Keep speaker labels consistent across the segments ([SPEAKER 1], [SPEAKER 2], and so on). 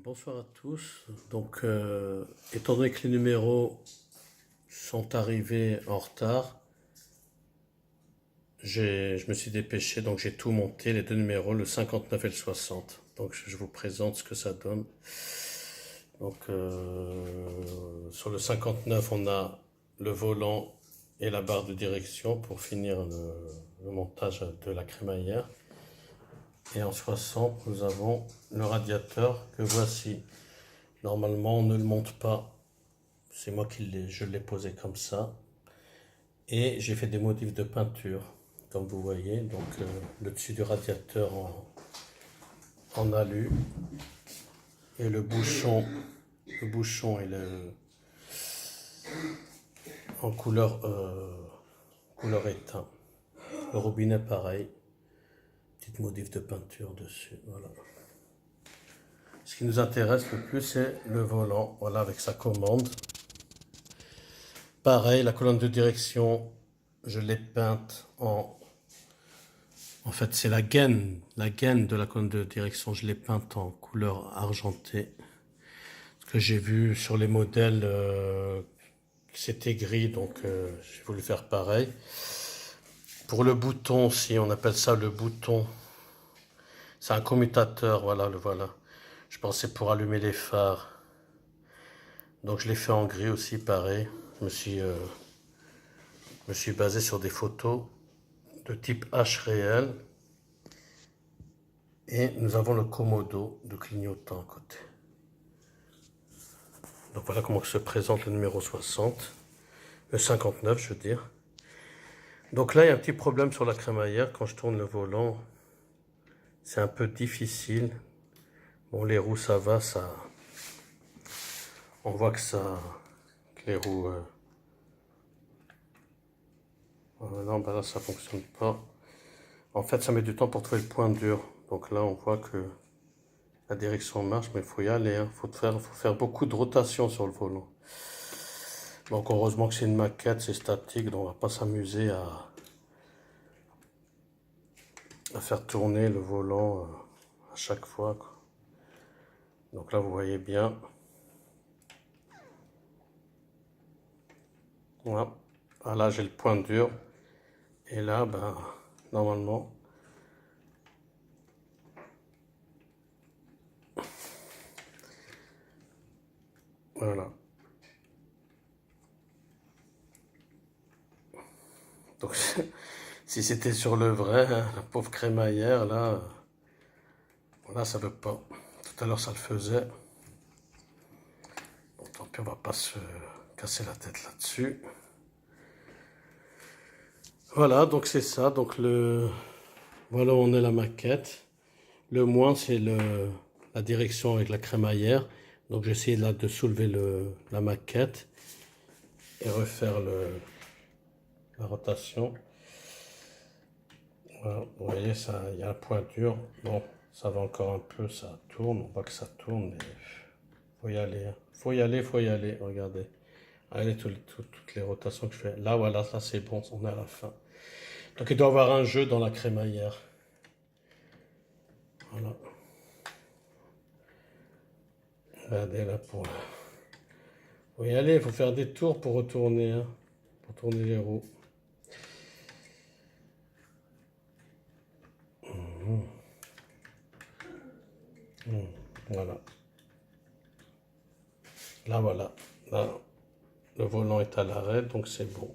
[SPEAKER 1] Bonsoir à tous. Donc, étant donné que les numéros sont arrivés en retard, je me suis dépêché, donc j'ai tout monté, les deux numéros, le 59 et le 60. Donc, je vous présente ce que ça donne. Donc, sur le 59, on a le volant et la barre de direction pour finir le montage de la crémaillère. Et en 60, nous avons le radiateur que voici. Normalement, on ne le monte pas. C'est moi je l'ai posé comme ça. Et j'ai fait des motifs de peinture, comme vous voyez. Donc, le dessus du radiateur en alu. Et le bouchon est en couleur éteint. Le robinet, pareil. Petite motif de peinture dessus. Voilà. Ce qui nous intéresse le plus, c'est le volant. Voilà, avec sa commande. Pareil, la colonne de direction, je l'ai peinte en fait, c'est la gaine de la colonne de direction, je l'ai peinte en couleur argentée. Ce que j'ai vu sur les modèles, c'était gris, donc j'ai voulu faire pareil. Pour le bouton, si on appelle ça le bouton, c'est un commutateur, voilà, le voilà. Je pensais pour allumer les phares. Donc je l'ai fait en gris aussi, pareil. Je me suis basé sur des photos de type H réel. Et nous avons le commodo de clignotant à côté. Donc voilà comment se présente le numéro 60. Le 59, je veux dire. Donc là, il y a un petit problème sur la crémaillère. Quand je tourne le volant, c'est un peu difficile. Bon, les roues, ça va, ça... On voit que les roues... non, ben là, ça fonctionne pas. En fait, ça met du temps pour trouver le point dur. Donc là, on voit que la direction marche, mais il faut y aller. Il faut faire beaucoup de rotation sur le volant. Donc heureusement que c'est une maquette, c'est statique, donc on va pas s'amuser à faire tourner le volant à chaque fois, quoi. Donc là, vous voyez bien. Voilà. Ah, là, j'ai le point dur. Et là, ben, normalement... Voilà. Donc, si c'était sur le vrai, hein, la pauvre crémaillère, là, voilà, ça veut pas. Tout à l'heure, ça le faisait. Bon, tant pis, on va pas se casser la tête là-dessus. Voilà, donc c'est ça. Donc voilà où on est la maquette. Le moins, c'est la direction avec la crémaillère. Donc j'ai essayé là de soulever la maquette et refaire la rotation. Voilà, vous voyez, il y a un point dur. Bon, ça va encore un peu, ça tourne. On voit que ça tourne, mais faut y aller. Faut y aller, faut y aller. Regardez. Regardez toutes les rotations que je fais. Là, voilà, ça c'est bon, on est à la fin. Donc il doit y avoir un jeu dans la crémaillère. Voilà. Regardez là faut y aller, il faut faire des tours pour retourner, hein, pour tourner les roues. Voilà. Là, voilà. Là, le volant est à l'arrêt, donc c'est bon.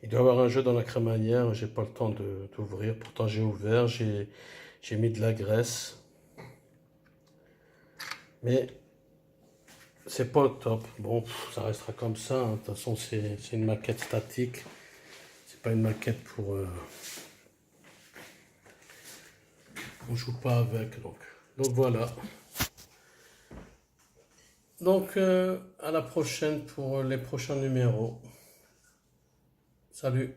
[SPEAKER 1] Il doit y avoir un jeu dans la crémaillère, j'ai pas le temps d'ouvrir. Pourtant, j'ai ouvert, j'ai mis de la graisse. Mais c'est pas au top. Bon, ça restera comme ça, hein. De toute façon, c'est une maquette statique. C'est pas une maquette pour... on joue pas avec, donc voilà. Donc, à la prochaine pour les prochains numéros. Salut!